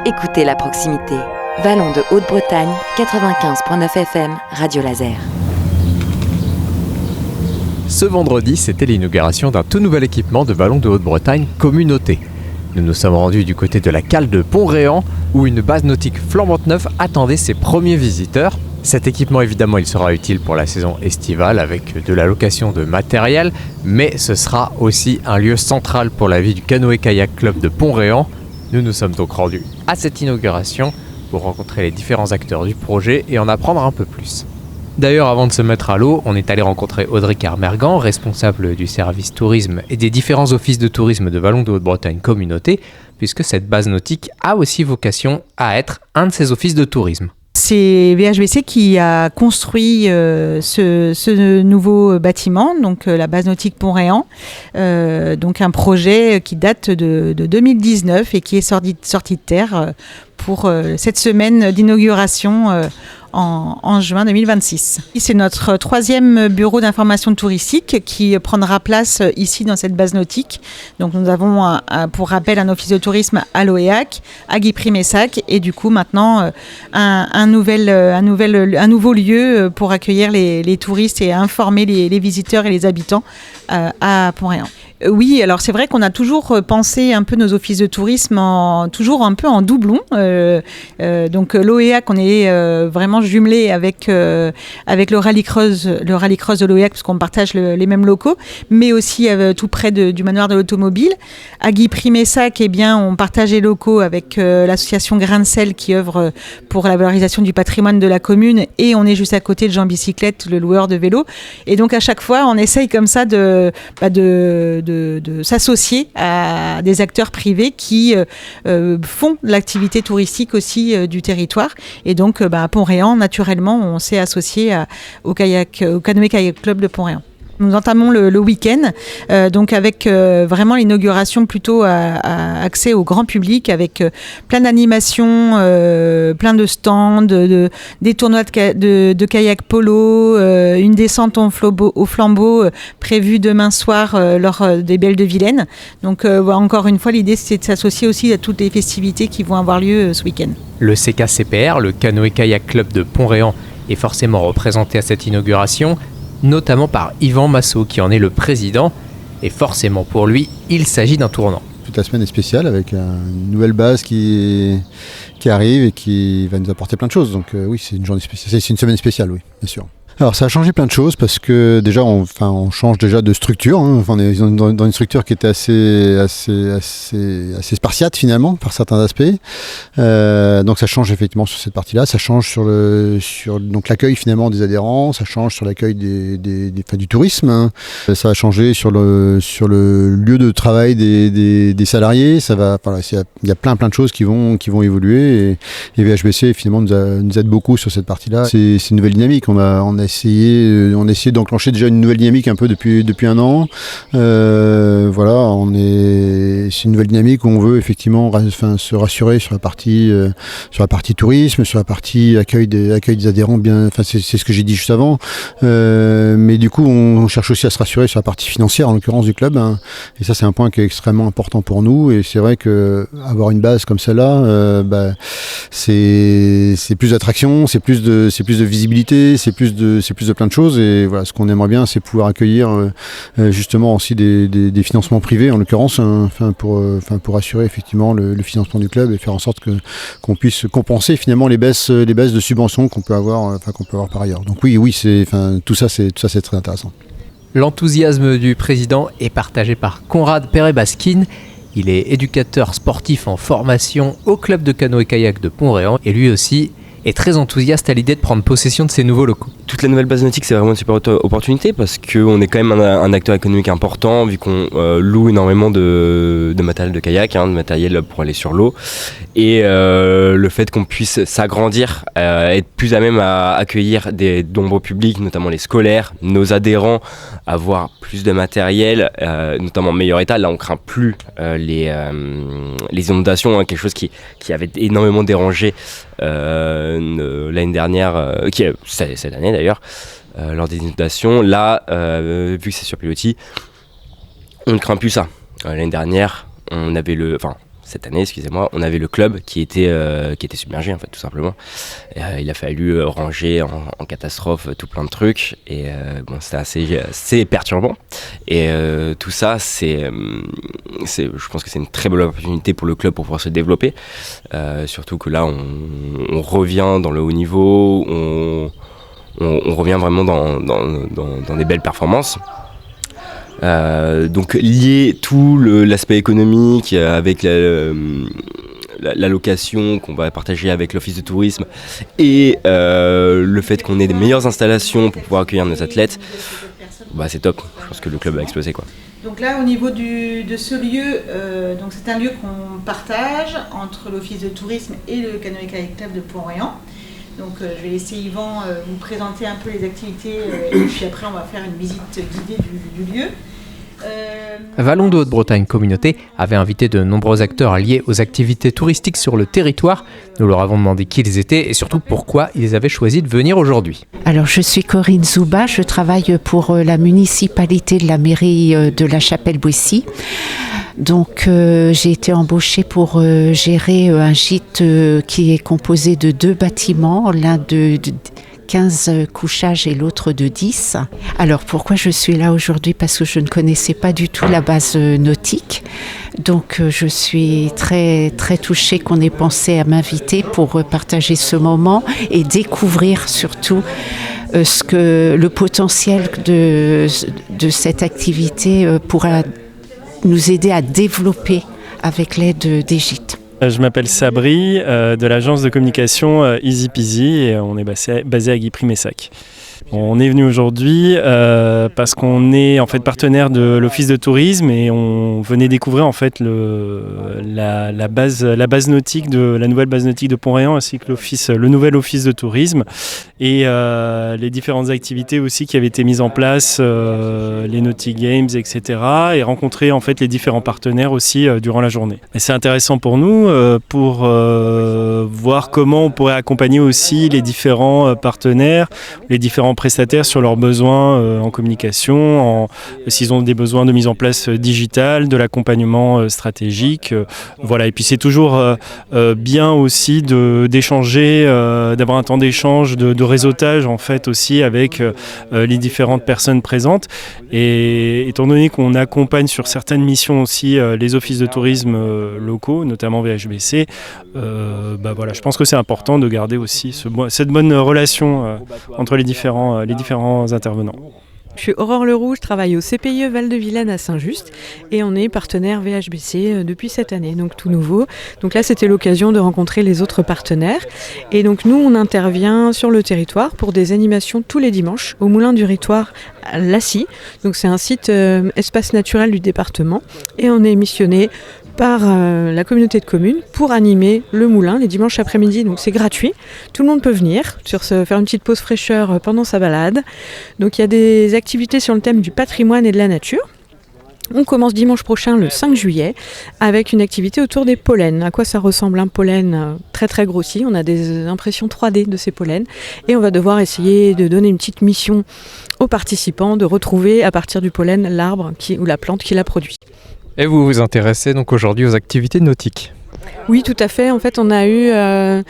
Écoutez la proximité. Vallon de Haute-Bretagne, 95.9 FM, Radio Laser. Ce vendredi, c'était l'inauguration d'un tout nouvel équipement de Vallon de Haute-Bretagne, Communauté. Nous nous sommes rendus du côté de la cale de Pont-Réan, où une base nautique flambante neuve attendait ses premiers visiteurs. Cet équipement, évidemment, il sera utile pour la saison estivale avec de la location de matériel, mais ce sera aussi un lieu central pour la vie du canoë-kayak club de Pont-Réan. Nous nous sommes donc rendus à cette inauguration pour rencontrer les différents acteurs du projet et en apprendre un peu plus. D'ailleurs, avant de se mettre à l'eau, on est allé rencontrer Audrey Carmergan, responsable du service tourisme et des différents offices de tourisme de Vallon de Haute-Bretagne Communauté, puisque cette base nautique a aussi vocation à être un de ces offices de tourisme. C'est VHBC qui a construit ce nouveau bâtiment, donc la base nautique Pont-Réan, donc un projet qui date de 2019 et qui est sorti de terre pour cette semaine d'inauguration en juin 2026. C'est notre troisième bureau d'information touristique qui prendra place ici dans cette base nautique. Donc nous avons pour rappel un office de tourisme à Loéac, à Guipry-Messac et du coup maintenant un nouveau lieu pour accueillir les touristes et informer les visiteurs et les habitants à Pont-Réan. Oui, alors c'est vrai qu'on a toujours pensé un peu nos offices de tourisme toujours un peu en doublon. Donc l'Oéac, on est vraiment jumelé avec le rallycross de l'Oéac parce qu'on partage les mêmes locaux, mais aussi tout près du manoir de l'automobile. À Guipry-Messac, eh bien, on partage les locaux avec l'association Grain de Sel qui œuvre pour la valorisation du patrimoine de la commune et on est juste à côté de Jean Bicyclette, le loueur de vélos. Et donc à chaque fois, on essaye comme ça de s'associer à des acteurs privés qui font l'activité touristique aussi du territoire. Et donc, à Pont-Réan, naturellement, on s'est associé au canoë-kayak club de Pont-Réan. Nous entamons le week-end, donc avec vraiment l'inauguration plutôt à accès au grand public, avec plein d'animations, plein de stands, des tournois de kayak polo, une descente au flambeau prévue demain soir lors des Belles de Vilaine. Donc encore une fois, l'idée c'est de s'associer aussi à toutes les festivités qui vont avoir lieu ce week-end. Le CKCPR, le canoë-kayak club de Pont-Réan, est forcément représenté à cette inauguration, notamment par Yvan Massot qui en est le président, et forcément pour lui, il s'agit d'un tournant. Toute la semaine est spéciale avec une nouvelle base qui arrive et qui va nous apporter plein de choses, donc oui, c'est une journée spéciale, c'est une semaine spéciale, oui, bien sûr. Alors ça a changé plein de choses parce que déjà on change déjà de structure, hein. On est dans une structure qui était assez spartiate finalement par certains aspects. Donc ça change effectivement sur cette partie-là, ça change sur donc l'accueil finalement des adhérents, ça change sur l'accueil du tourisme, hein. Ça va changer sur le lieu de travail des salariés, ça va il y a plein de choses qui vont évoluer et VHBC finalement nous aide beaucoup sur cette partie-là. C'est une nouvelle dynamique, on a essayé d'enclencher déjà une nouvelle dynamique un peu depuis un an. Voilà, c'est une nouvelle dynamique où on veut effectivement se rassurer sur la partie tourisme, sur la partie accueil des adhérents. C'est ce que j'ai dit juste avant. Mais du coup, on cherche aussi à se rassurer sur la partie financière, en l'occurrence du club. Hein. Et ça, c'est un point qui est extrêmement important pour nous. Et c'est vrai que avoir une base comme celle-là, c'est plus d'attraction, c'est plus de visibilité, c'est plus de plein de choses et voilà, ce qu'on aimerait bien c'est pouvoir accueillir justement aussi des financements privés en l'occurrence, pour assurer effectivement le financement du club et faire en sorte qu'on puisse compenser finalement les baisses de subventions qu'on peut avoir par ailleurs. Donc oui, tout ça c'est très intéressant. L'enthousiasme du président est partagé par Conrad Perret-Baskin. Il est éducateur sportif en formation au club de canoë-kayak de Pont-Réan et lui aussi est très enthousiaste à l'idée de prendre possession de ces nouveaux locaux. Toute la nouvelle base nautique, c'est vraiment une super opportunité parce qu'on est quand même un acteur économique important vu qu'on loue énormément de matériel de kayak, de matériel pour aller sur l'eau. Et le fait qu'on puisse s'agrandir, être plus à même à accueillir des nombreux publics, notamment les scolaires, nos adhérents, avoir plus de matériel, notamment en meilleur état. Là, on craint plus les inondations, quelque chose qui avait énormément dérangé l'année dernière, cette année d'ailleurs, lors des inondations. Là, vu que c'est sur pilotis, on ne craint plus ça. L'année dernière, on avait cette année, excusez-moi, on avait le club qui était submergé en fait, tout simplement. Et, il a fallu ranger en catastrophe tout plein de trucs et c'était assez perturbant. Et tout ça, je pense que c'est une très bonne opportunité pour le club pour pouvoir se développer. Surtout que là, on revient dans le haut niveau, on revient vraiment dans des belles performances. Donc lier tout l'aspect économique avec la location qu'on va partager avec l'office de tourisme et le fait qu'on ait des meilleures installations pour pouvoir accueillir nos athlètes, c'est top. Je pense que le club va exploser, quoi. Donc là, au niveau de ce lieu, donc c'est un lieu qu'on partage entre l'office de tourisme et le canoë-kayak club de Pont-Réan. Donc je vais laisser Yvan vous présenter un peu les activités et puis après on va faire une visite guidée du lieu. Vallons de Haute-Bretagne Communauté avait invité de nombreux acteurs liés aux activités touristiques sur le territoire. Nous leur avons demandé qui ils étaient et surtout pourquoi ils avaient choisi de venir aujourd'hui. Alors je suis Corinne Zouba, je travaille pour la municipalité de la mairie de La Chapelle-Bouessy. Donc j'ai été embauchée pour gérer un gîte qui est composé de 2 bâtiments, l'un de 15 couchages et l'autre de 10. Alors pourquoi je suis là aujourd'hui ? Parce que je ne connaissais pas du tout la base nautique. Donc je suis très, très touchée qu'on ait pensé à m'inviter pour partager ce moment et découvrir surtout le potentiel de cette activité pourra nous aider à développer avec l'aide des gîtes. Je m'appelle Sabri de l'agence de communication Easy Peasy et on est basé à Guipry-Messac. On est venu aujourd'hui parce qu'on est en fait partenaire de l'office de tourisme et on venait découvrir en fait la base nautique la nouvelle base nautique de Pont-Réan ainsi que le nouvel office de tourisme et les différentes activités aussi qui avaient été mises en place, les Nautic Games, etc. et rencontrer en fait les différents partenaires aussi durant la journée. Et c'est intéressant pour nous pour voir comment on pourrait accompagner aussi les différents partenaires, les différents prestataires sur leurs besoins en communication, s'ils ont des besoins de mise en place digitale, de l'accompagnement stratégique. Voilà. Et puis c'est toujours bien aussi d'échanger, d'avoir un temps d'échange, de réseautage en fait aussi avec les différentes personnes présentes. Et étant donné qu'on accompagne sur certaines missions aussi les offices de tourisme locaux, notamment VHBC, voilà, je pense que c'est important de garder aussi cette bonne relation entre les différents intervenants. Je suis Aurore Leroux, je travaille au CPIE Val-de-Vilaine à Saint-Just et on est partenaire VHBC depuis cette année, donc tout nouveau. Donc là, c'était l'occasion de rencontrer les autres partenaires. Et donc nous, on intervient sur le territoire pour des animations tous les dimanches au Moulin du Ritoire à Lacy. Donc c'est un site espace naturel du département et on est missionné par la communauté de communes pour animer le moulin les dimanches après-midi. Donc c'est gratuit, tout le monde peut venir faire une petite pause fraîcheur pendant sa balade. Donc il y a des activités sur le thème du patrimoine et de la nature. On commence dimanche prochain le 5 juillet avec une activité autour des pollens. À quoi ça ressemble un pollen très très grossi. On a des impressions 3D de ces pollens et on va devoir essayer de donner une petite mission aux participants de retrouver à partir du pollen l'arbre ou la plante qui l'a produit. Et vous vous intéressez donc aujourd'hui aux activités nautiques ? Oui, tout à fait. En fait, on a eu un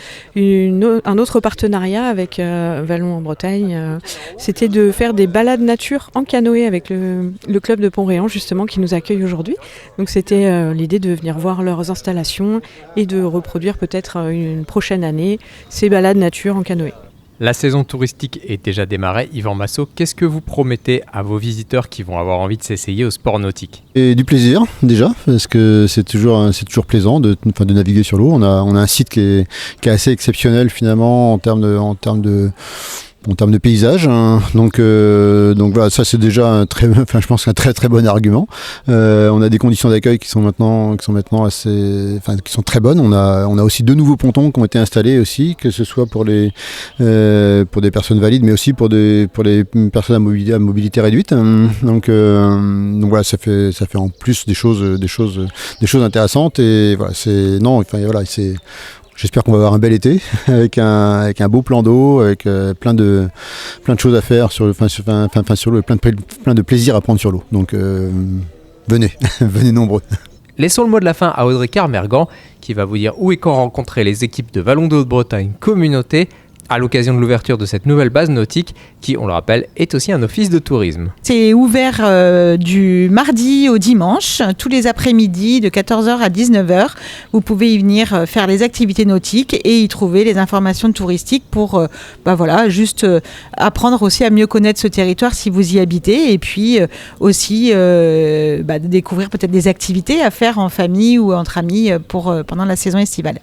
autre partenariat avec Vallons en Bretagne. C'était de faire des balades nature en canoë avec le club de Pont-Réan, justement, qui nous accueille aujourd'hui. Donc, c'était l'idée de venir voir leurs installations et de reproduire peut-être une prochaine année ces balades nature en canoë. La saison touristique est déjà démarrée. Yvan Massot, qu'est-ce que vous promettez à vos visiteurs qui vont avoir envie de s'essayer au sport nautique ? Et du plaisir déjà, parce que c'est toujours plaisant de naviguer sur l'eau. On a un site qui est assez exceptionnel finalement en termes de paysage, hein. Donc voilà, ça c'est déjà je pense un très très bon argument. On a des conditions d'accueil qui sont maintenant assez, qui sont très bonnes. On a aussi 2 nouveaux pontons qui ont été installés aussi, que ce soit pour des personnes valides, mais aussi pour les personnes à mobilité réduite. Donc voilà, ça fait en plus des choses intéressantes et voilà, j'espère qu'on va avoir un bel été avec un beau plan d'eau, avec plein de choses à faire sur l'eau, plein de plaisir à prendre sur l'eau. Donc venez, venez nombreux. Laissons le mot de la fin à Audrey Carmergan qui va vous dire où et quand rencontrer les équipes de Vallons de Haute-Bretagne Communauté à l'occasion de l'ouverture de cette nouvelle base nautique qui, on le rappelle, est aussi un office de tourisme. C'est ouvert du mardi au dimanche, tous les après-midi de 14h à 19h. Vous pouvez y venir faire les activités nautiques et y trouver les informations touristiques pour juste apprendre aussi à mieux connaître ce territoire si vous y habitez et puis aussi découvrir peut-être des activités à faire en famille ou entre amis pendant la saison estivale.